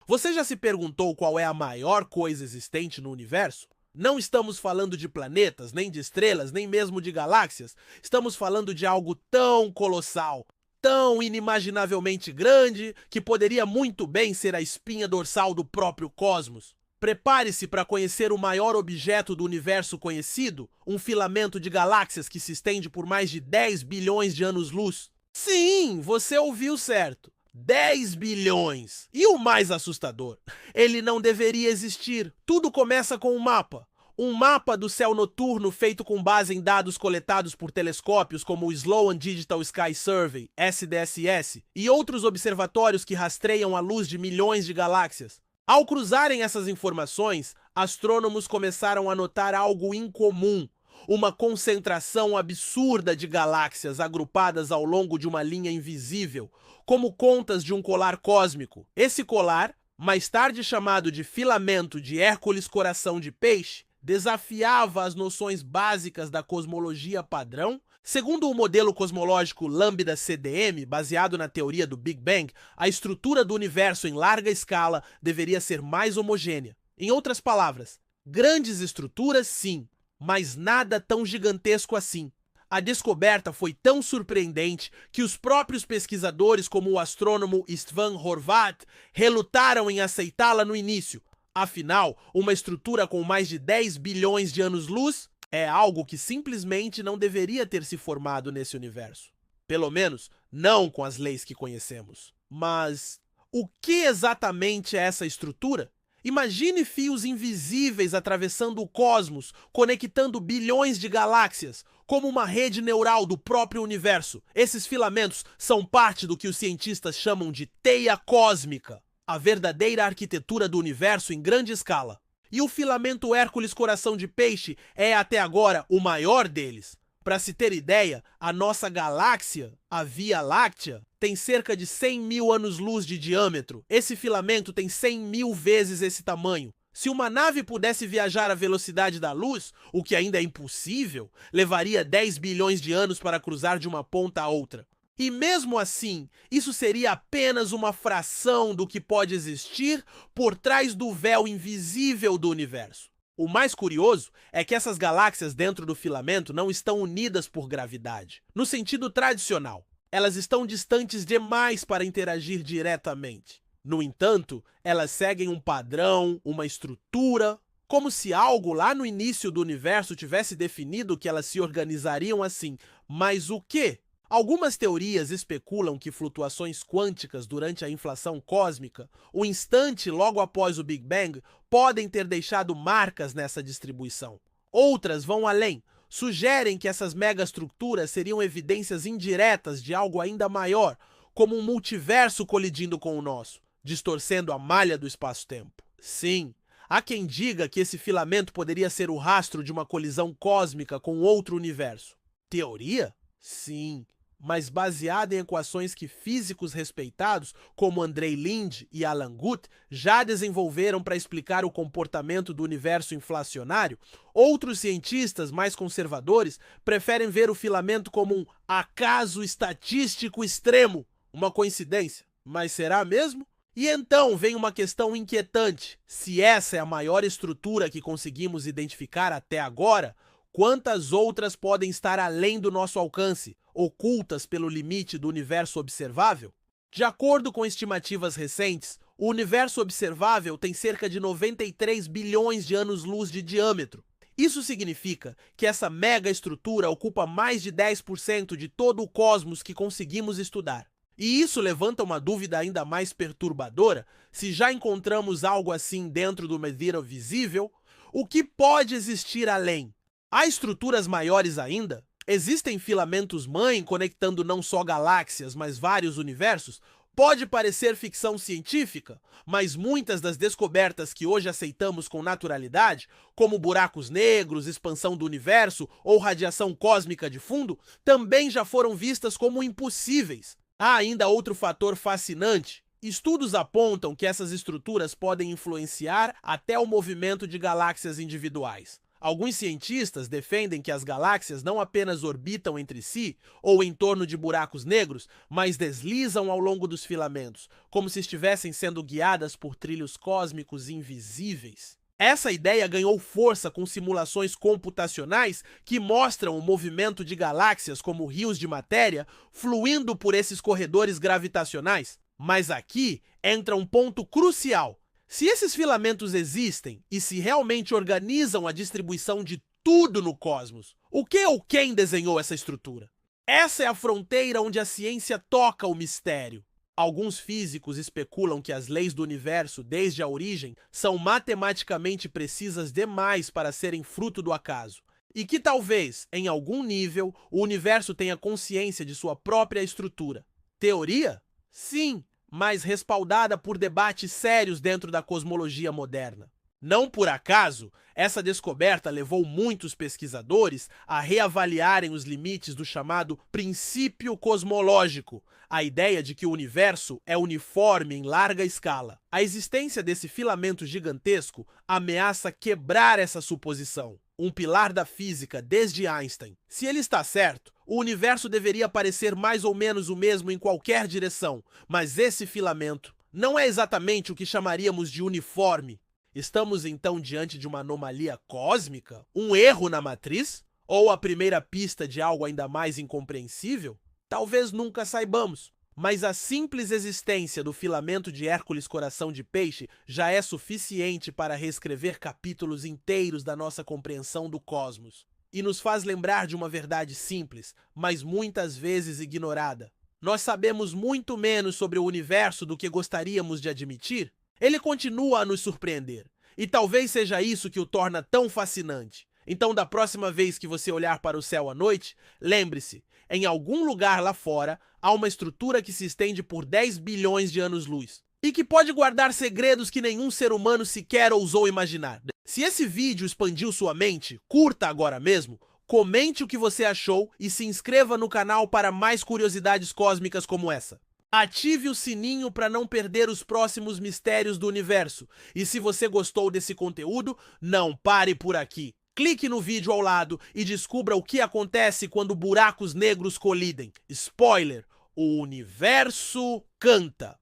Você já se perguntou qual é a maior coisa existente no universo? Não estamos falando de planetas, nem de estrelas, nem mesmo de galáxias. Estamos falando de algo tão colossal, tão inimaginavelmente grande, que poderia muito bem ser a espinha dorsal do próprio cosmos. Prepare-se para conhecer o maior objeto do universo conhecido, um filamento de galáxias que se estende por mais de 10 bilhões de anos-luz. Sim, você ouviu certo. 10 bilhões! E o mais assustador, ele não deveria existir. Tudo começa com um mapa. Um mapa do céu noturno feito com base em dados coletados por telescópios como o Sloan Digital Sky Survey, SDSS, e outros observatórios que rastreiam a luz de milhões de galáxias. Ao cruzarem essas informações, astrônomos começaram a notar algo incomum. Uma concentração absurda de galáxias agrupadas ao longo de uma linha invisível, como contas de um colar cósmico. Esse colar, mais tarde chamado de filamento de Hércules Coração de Peixe, desafiava as noções básicas da cosmologia padrão. Segundo o modelo cosmológico Lambda-CDM, baseado na teoria do Big Bang, a estrutura do universo em larga escala deveria ser mais homogênea. Em outras palavras, grandes estruturas sim, mas nada tão gigantesco assim. A descoberta foi tão surpreendente que os próprios pesquisadores, como o astrônomo Istvan Horváth, relutaram em aceitá-la no início. Afinal, uma estrutura com mais de 10 bilhões de anos-luz é algo que simplesmente não deveria ter se formado nesse universo. Pelo menos, não com as leis que conhecemos. Mas o que exatamente é essa estrutura? Imagine fios invisíveis atravessando o cosmos, conectando bilhões de galáxias, como uma rede neural do próprio universo. Esses filamentos são parte do que os cientistas chamam de teia cósmica, a verdadeira arquitetura do universo em grande escala. E o filamento Hércules Coração de Peixe é até agora o maior deles. Para se ter ideia, a nossa galáxia, a Via Láctea, tem cerca de 100 mil anos-luz de diâmetro. Esse filamento tem 100 mil vezes esse tamanho. Se uma nave pudesse viajar à velocidade da luz, o que ainda é impossível, levaria 10 bilhões de anos para cruzar de uma ponta a outra. E mesmo assim, isso seria apenas uma fração do que pode existir por trás do véu invisível do universo. O mais curioso é que essas galáxias dentro do filamento não estão unidas por gravidade, no sentido tradicional. Elas estão distantes demais para interagir diretamente. No entanto, elas seguem um padrão, uma estrutura, como se algo lá no início do universo tivesse definido que elas se organizariam assim. Mas o quê? Algumas teorias especulam que flutuações quânticas durante a inflação cósmica, o instante logo após o Big Bang, podem ter deixado marcas nessa distribuição. Outras vão além, sugerem que essas megaestruturas seriam evidências indiretas de algo ainda maior, como um multiverso colidindo com o nosso, distorcendo a malha do espaço-tempo. Sim, há quem diga que esse filamento poderia ser o rastro de uma colisão cósmica com outro universo. Teoria? Sim, mas baseada em equações que físicos respeitados, como Andrei Linde e Alan Guth, já desenvolveram para explicar o comportamento do universo inflacionário, outros cientistas mais conservadores preferem ver o filamento como um acaso estatístico extremo. Uma coincidência, mas será mesmo? E então vem uma questão inquietante. Se essa é a maior estrutura que conseguimos identificar até agora, quantas outras podem estar além do nosso alcance, ocultas pelo limite do universo observável? De acordo com estimativas recentes, o universo observável tem cerca de 93 bilhões de anos-luz de diâmetro. Isso significa que essa mega estrutura ocupa mais de 10% de todo o cosmos que conseguimos estudar. E isso levanta uma dúvida ainda mais perturbadora: se já encontramos algo assim dentro do medida visível, o que pode existir além? Há estruturas maiores ainda? Existem filamentos-mãe conectando não só galáxias, mas vários universos? Pode parecer ficção científica, mas muitas das descobertas que hoje aceitamos com naturalidade, como buracos negros, expansão do universo ou radiação cósmica de fundo, também já foram vistas como impossíveis. Há ainda outro fator fascinante. Estudos apontam que essas estruturas podem influenciar até o movimento de galáxias individuais. Alguns cientistas defendem que as galáxias não apenas orbitam entre si ou em torno de buracos negros, mas deslizam ao longo dos filamentos, como se estivessem sendo guiadas por trilhos cósmicos invisíveis. Essa ideia ganhou força com simulações computacionais que mostram o movimento de galáxias como rios de matéria fluindo por esses corredores gravitacionais. Mas aqui entra um ponto crucial. Se esses filamentos existem e se realmente organizam a distribuição de tudo no cosmos, o que ou quem desenhou essa estrutura? Essa é a fronteira onde a ciência toca o mistério. Alguns físicos especulam que as leis do universo, desde a origem, são matematicamente precisas demais para serem fruto do acaso. E que talvez, em algum nível, o universo tenha consciência de sua própria estrutura. Teoria? Sim, mas respaldada por debates sérios dentro da cosmologia moderna. Não por acaso, essa descoberta levou muitos pesquisadores a reavaliarem os limites do chamado princípio cosmológico, a ideia de que o universo é uniforme em larga escala. A existência desse filamento gigantesco ameaça quebrar essa suposição, um pilar da física desde Einstein. Se ele está certo, o universo deveria parecer mais ou menos o mesmo em qualquer direção, mas esse filamento não é exatamente o que chamaríamos de uniforme. Estamos então diante de uma anomalia cósmica? Um erro na matriz? Ou a primeira pista de algo ainda mais incompreensível? Talvez nunca saibamos, mas a simples existência do filamento de Hércules Coração de Peixe já é suficiente para reescrever capítulos inteiros da nossa compreensão do cosmos. E nos faz lembrar de uma verdade simples, mas muitas vezes ignorada. Nós sabemos muito menos sobre o universo do que gostaríamos de admitir. Ele continua a nos surpreender, e talvez seja isso que o torna tão fascinante. Então, da próxima vez que você olhar para o céu à noite, lembre-se, em algum lugar lá fora há uma estrutura que se estende por 10 bilhões de anos-luz e que pode guardar segredos que nenhum ser humano sequer ousou imaginar. Se esse vídeo expandiu sua mente, curta agora mesmo, comente o que você achou e se inscreva no canal para mais curiosidades cósmicas como essa. Ative o sininho para não perder os próximos mistérios do universo. E se você gostou desse conteúdo, não pare por aqui. Clique no vídeo ao lado e descubra o que acontece quando buracos negros colidem. Spoiler: o universo canta.